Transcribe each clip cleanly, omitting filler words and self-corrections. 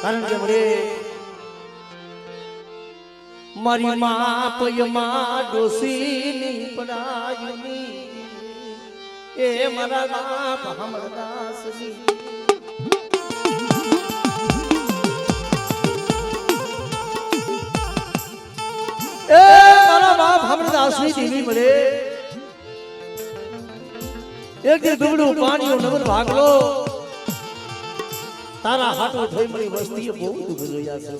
કારણ કે મને મારી માં પયમાં ડોસીની પડાયુની એ મારા બાપ હમરદાસની એ મારા બાપ હમરદાસની દેવી મળે એક દી દુબળું પાણીનો નવર ભાગલો તારા હાથો થઈ મળી વસ્તીએ બહુ દુઃખ જોયા છે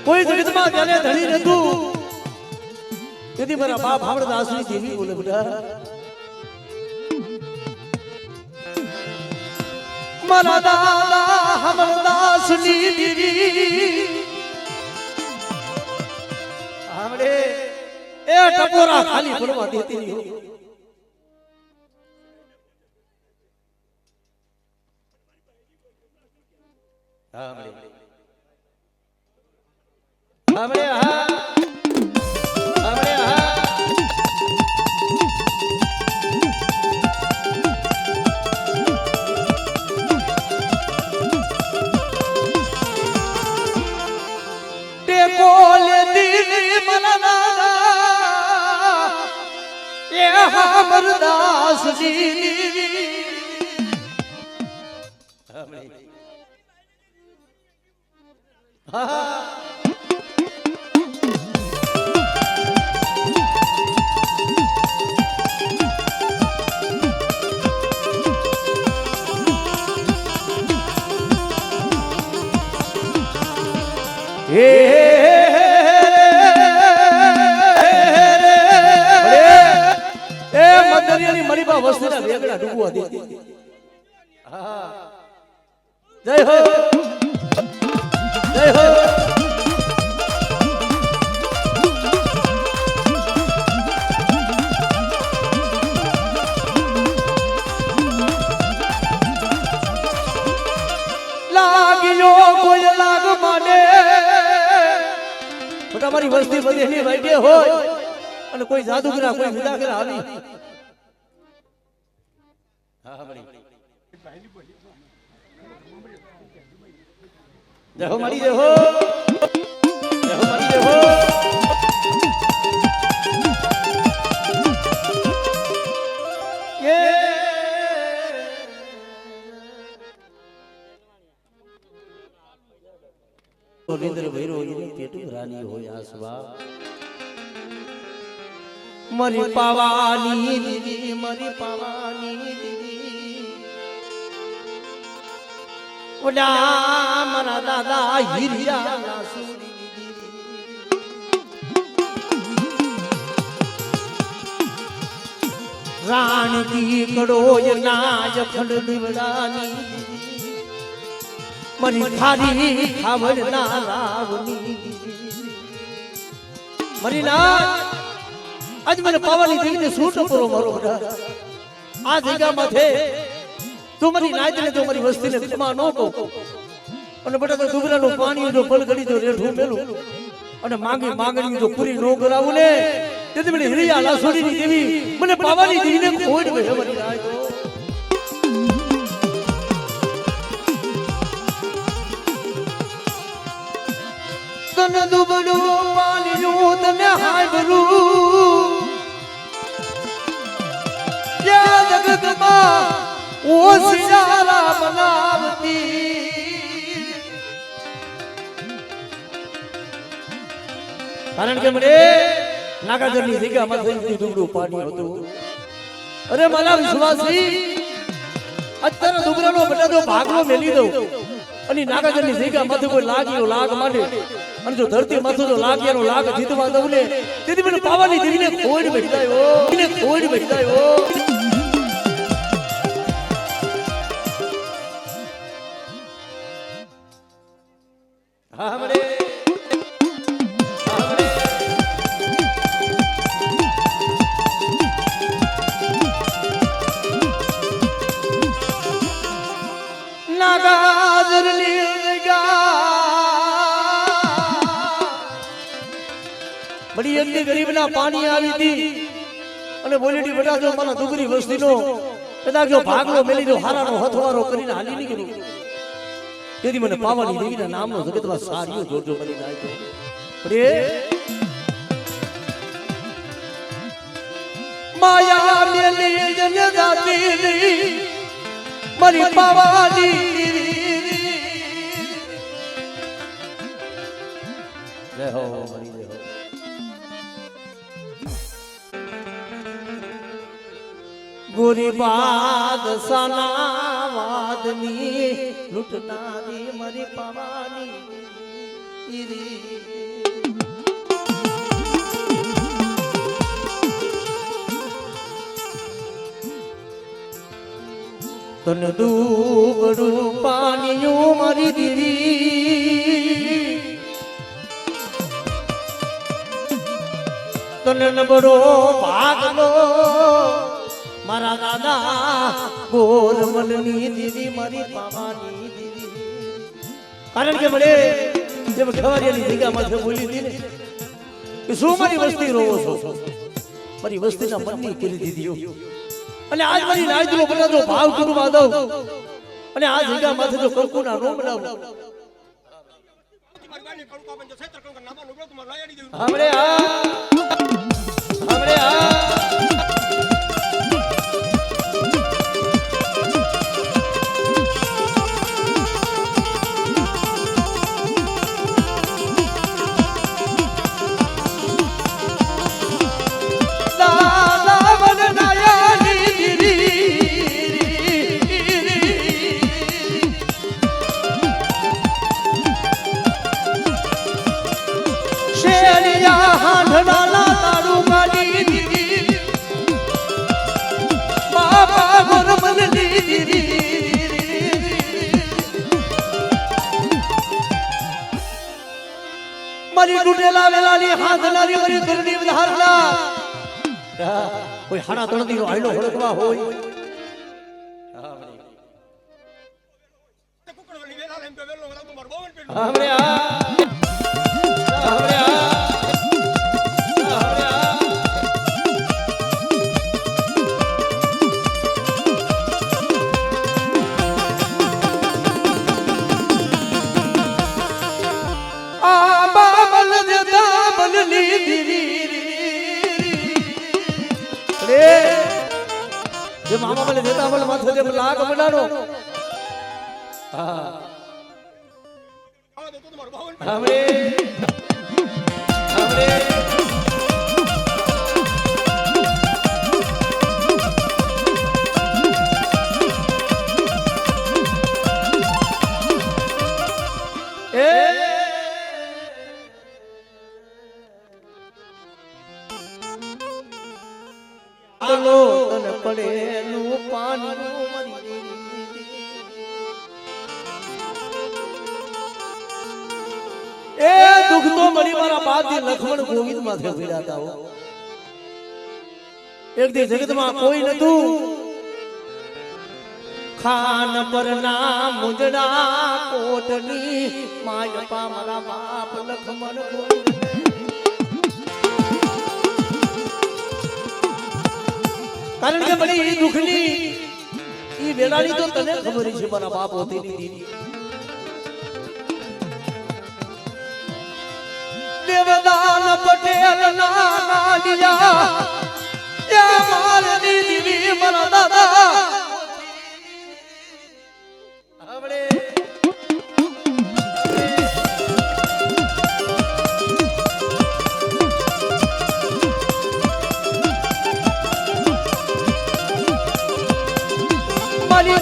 કોઈ જગતમાં ત્યારે ધણી નતું તેથી મારા બાપ હમરદાસની દેવી બોલે બેટા મારા દાદા હમરદાસની દેવી हमरे ए टपोरा खाली बनवा देती नहीं हो हमरे हमरे हाँ हमरे हाँ टेको ले हमरदास जी मरी बा वस्तीना वेगड़ा डूबवा दे हां जय हो जय हो लागियो कोई लाग माने बटा मारी वस्ती बधी ની વાગે હોય અને કોઈ જાદુગરા કોઈ વિદાગરા આવી जय हो मारी जय हो जय हो मारी जय हो ये निंद्र भैरो ये पेटू रानी हो आसवा मरी पावानी दीदी मरी पावानी दीदी ओडा मरा दादा हिरिया लासुरी राण की कड़ोय नाज खंड दिवड़ानी मरी थारी खावड़ ना रावनी मरी ना आज मैंने पावानी देवी ने सूट परो मारो बेटा आ जगह माथे तू मरी नाच ने तो मरी वस्ती ने क्षमा नो को અને બેટા તો દુબરાનો પાણી જો પલ ગડી જો રેઠું મેલું અને માંગણી જો પૂરી નો કરાવું ને તેથી મને હિરિયા લાસોડીની દેવી મને પાવાની દેવીને કોઈ ન મરી જાય તો તને દુબળું પાણીનું તને હાંભળું યા જગતમાં ઓ સિયારા બનાવતી કારણ કે મને નાગાજરની જગ્યામાં થઈને દુબળું પાણી હતું અરે મારા વિશ્વાસી અત્યારે દુબરાનો બટાદો ભાગલો મેલી દઉં અને નાગાજરની જગ્યામાંથી કોઈ લાગ્યો લાગ માંડે અને જો ધરતી માથું જો લાગ્યાનો લાગ જીતવા દઉં ને તેથી મને પાવાની દેવીને ખોડ બેઠી જાય હા મને નાગાજરની બડી એકલી ગરીબના પાણી આવી હતી અને બોલેડી બટા જો મારા દુગરી વસ્તીનો કદાચ જો ભાગલો મેલી જો હારાનો હથવારો કરીને હાલી નીકળ્યો તેથી મને પાવાની દેવીના નામનો જગતમાં સારીઓ જોજો બની નાખ્યો. રે માયા મેલી જન જાતી મારી પાવાની જય હો મારી જય હો. ગોરી બાદશાના વાદની લૂંટનારી મારી પાવાની તન દુબડું પાણીયું મારી દીદી તન નબળો ભાગલો મારા દાદા ગોરમલની દીદી મારી પાવાની દીદી. કારણ કે મને જેમ ઠવારિયાની જગ્યામાં છે બોલી હતી ને કે શું મારી વસ્તી રોવો છો, મારી વસ્તીના મનની કરી દીધીઓ અને આજ મારી નાયદનો બનાવો ભાવ કુટુંબા દઉં અને આ જગ્યામાંથી જો કંકુના નો બનાવું હમણે મારી ડૂટેલા વેલાની હાથલાની મારી ઘરની વધારલા કોઈ હાડા તળદી નો આયલો હળકવા હોય આપણે જે મામા મને દેતા મને માથે જે લાગ બનાડો હા આપણે તને પડેલું પાણી મરી એ દુઃખ તો મરી મારા બાદથી લખમણ ગોવિંદ માથે ભીડાતા હો. એક દી જગતમાં કોઈ નતું ખાન પર ના મુંજડા કોટની માયપા મારા બાપ લખમણ ગોવિંદ. કારણ કે મને એ દુઃખની એ વેલાની તો તને ખબર છે મારા બાપ હોતી દીદી. દેવદાન પટેલ ના દિયા એ મારી દીદી મારા દાદા આપણે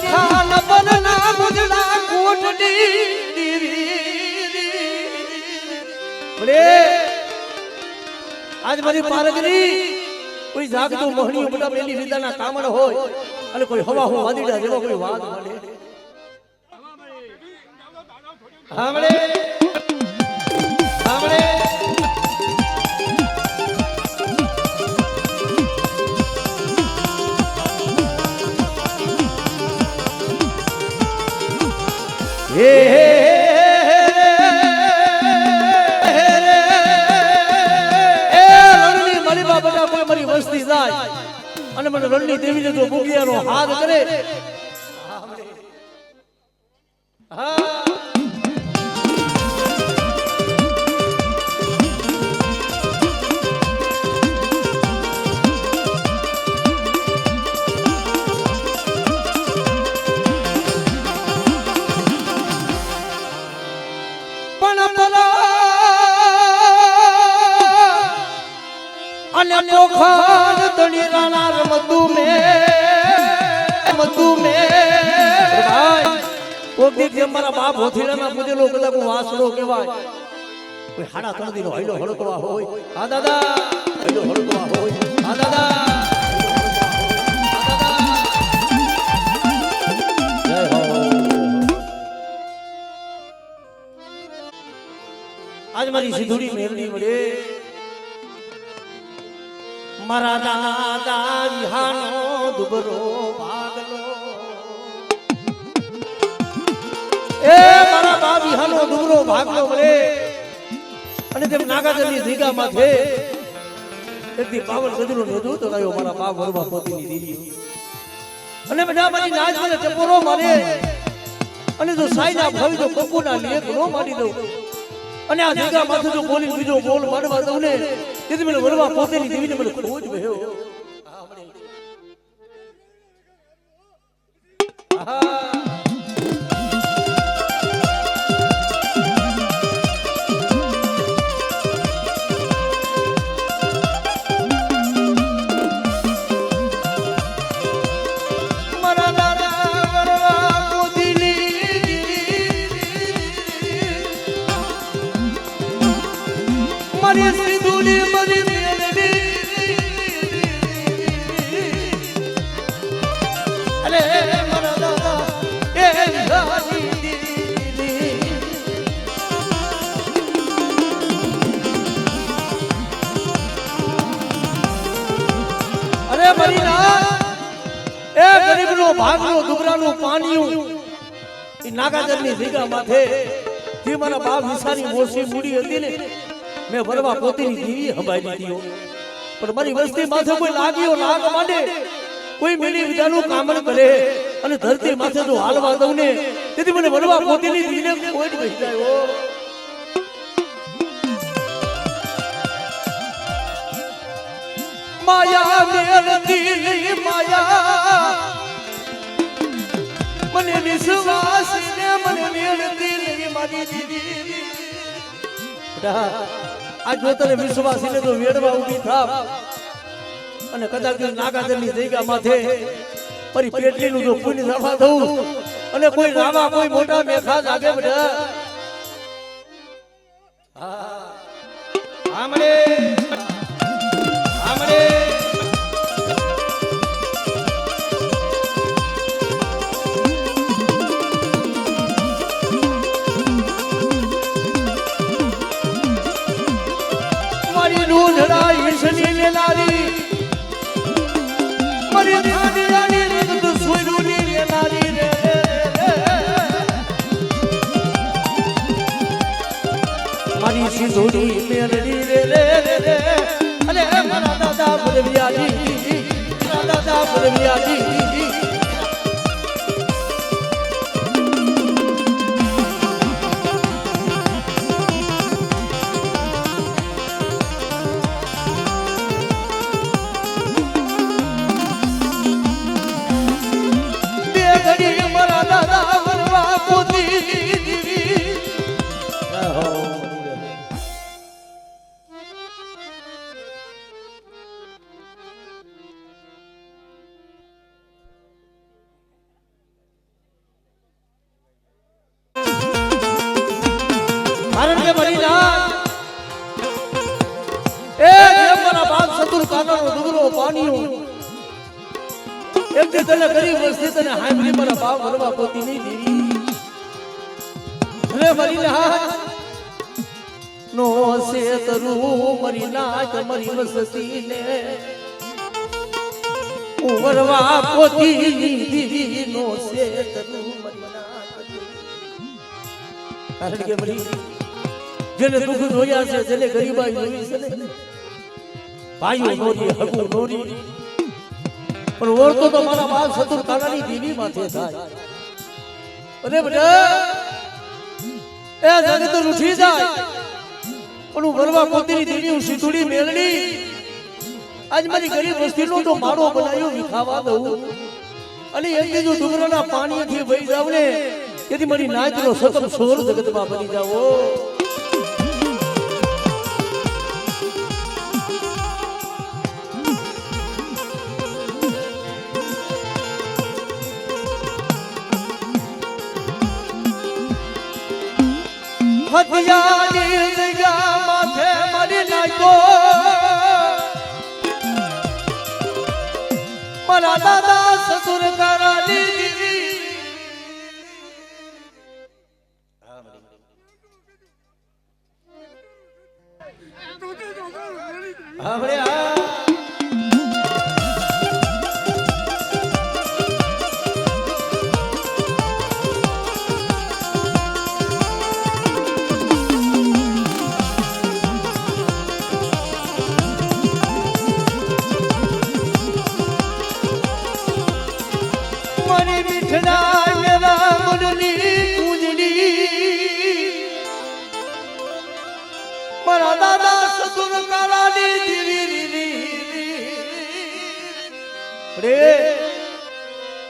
ખાન બનના મુજડા કોટડી આજ મારી પારગરી કોઈ જાગતો મોહણી મોટા પેલી વિદાના કામણ હોય અને કોઈ હવા હું વાદીડા જેવો કોઈ વાત મળે સાંભળે સાંભળે હે મારી વસ્તી જાય અને મને રણની દેવીને જો બુગિયાનો હાથ કરે હા દી જેમ મારા બાપ હોથીડામાં પૂજેલો કદાચ વાસડો કહેવાય કોઈ હાડા 3 દિનો હૈલો હળકવા હોય હા દાદા હૈલો હળકવા હોય હા દાદા આજ મારી સિધુડી મેરડી મળે મારા દાદા વિહાનો દુબરો ભાગલો એ મારા બા વિહાનો દુબરો ભાગલો મળે અને તેમ નાગાજરની ધીગા માથે એકથી 52 ગજરો નોંધું તો લાયો મારા બા વરવા પોતીની દીદી અને બધા મારી નાચ મને ટપોરો મારે અને જો સાઈના ભાવી તો કપૂના લેખ નો મારી દઉં અને આ જગ્યા માથે જો બોલી બીજો બોલ મારવા દઉં ને તેથી મને વરવા પોતેની દેવીને મને ખોજ ભયો ભાગલો દુબરાનું પાણીયું ઈ નાગાજરની જગ્યા માથે જે મારા બાપ વિસાની મોસી મૂડી હતી ને મેં વરવા પોતીની દીવી હંભાઈ દીધી પણ મારી વસ્તી માથે કોઈ લાગ્યો લાગ માંડે કોઈ મેલી વિધાનું કામણ કરે અને ધરતી માથે જો હાલવા દઉં ને તેથી મને વરવા પોતીની દીવીને કોઈ જ બેસી જાય માયા મેલતી માયા મને વિશ્વાસ ને મને મેળતી નહીં મારી દીદી આજ જો તને વિશ્વાસ ને તો વેડવા ઊભી થાપ અને કદાચ નાગાજરની જગ્યા માથે મારી પેટલીનું જો પુણ્ય જવા દઉં અને કોઈ રાવા કોઈ મોટા મેખા જાગે બધા આમળે આમળે લારી મારી નાની નાની રે તો સોયરુની રે લારી રે મારી સિધુડી મેરડી રે રે અરે મારા દાદા બોલવિયાજી મારા દાદા બોલવિયાજી કારણ કે મારી ના એ જે મારા બાપ સતુર કાનાનો દુબરો પાણીઓ એક જે તને ગરીબ વસ્તી તને હાંભળી મારા બાપ વરવા પોતી નહીં દીધી અરે મારી ના નો સે તરું મારી નાચ મારી વસ્તી ને વરવા પોતી નહીં દીધી નો સે તરું મારી નાચ કારણ કે મારી જેને દુઃખ જોયા છે જેને ગરીબાઈ જોઈ છે ને ભાઈઓ નોરી હગુ નોરી પણ ઓળતો તો મારા બાપ સતુર કાનાની દેવી માથે થાય અરે બેટા એ જગત રૂઠી જાય પણ હું વરવા પોતીની દેવી હું સિધુડી મેલડી આજ મારી ગરીબ વસ્તીનો તો માળો બનાવ્યો વિખાવા દઉં અને એમ જો ડુંગરના પાણીથી વહી જાવ ને તેથી મારી નાચનો સતમ સોર જગતમાં બની જાઓ હતિયાની જગ્યા માથે મારી નાખ્યો મારા દાદા સસુર કરાની દીવી આપણે મારા દાદા સસુર કાળાની દીવી રે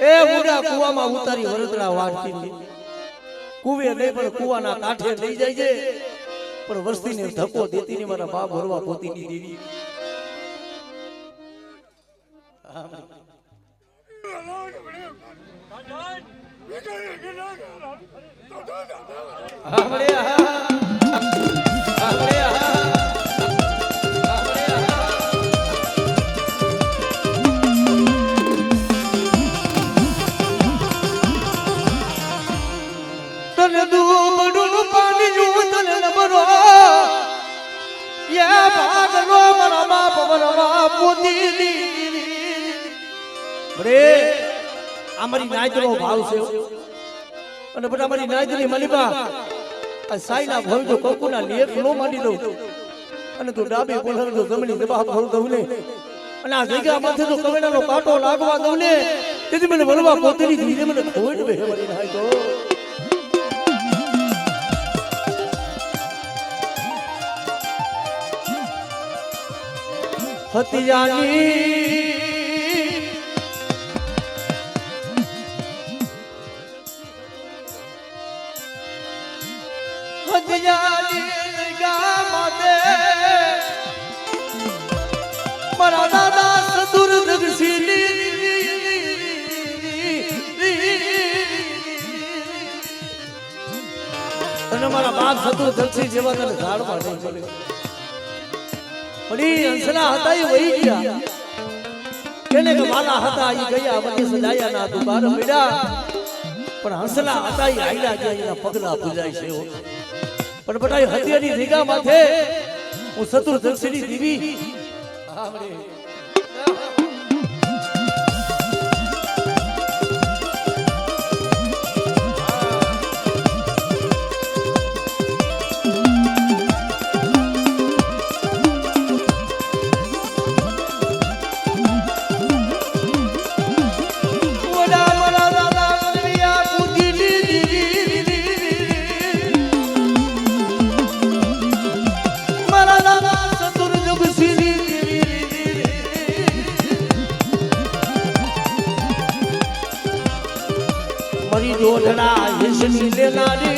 એ મુડા કુવામાં ઉતારી વરદડા વાટતી કુવે નહીં પણ કુવાના કાંઠે લઈ જાય છે પણ વસ્તીને ધક્કો દેતી ની મારા બાપ ભરવા પોતીની દેવી અમારી નાયતનો ભાવ છે અને બધા અમારી નાયતની મલિકા આ સાઈના ભવ જો કોકુના લેખ નો માંડી દઉં અને તું ડાબી કોલર જો જમણી જવાબ ભર દઉં ને અને આ જગ્યા માથે જો કવેડાનો કાંટો લાગવા દઉં ને તેથી મને વલવા પોતરી ધીરે મને ખોઈ દે મારી નાયતો હતિયાની મારા દાદા સસુર અને મારા બાપ સસુર દક્ષી જેવા તને ઝાડમાં નહીં પડે પણ ઈ હંસલા હતા એ વહી ગયા કેને કે માલા હતા ઈ ગયા વચ્ચે સદાયા ના દુબાર પડ્યા પણ હંસલા હતા ઈ આયલા ગયા એના પગલા પૂજાય છે પણ બટાઈ હતિયાની જગ્યા માથે હું સતુર દક્ષિણી દેવી મરી જોડણા યશની લેનારી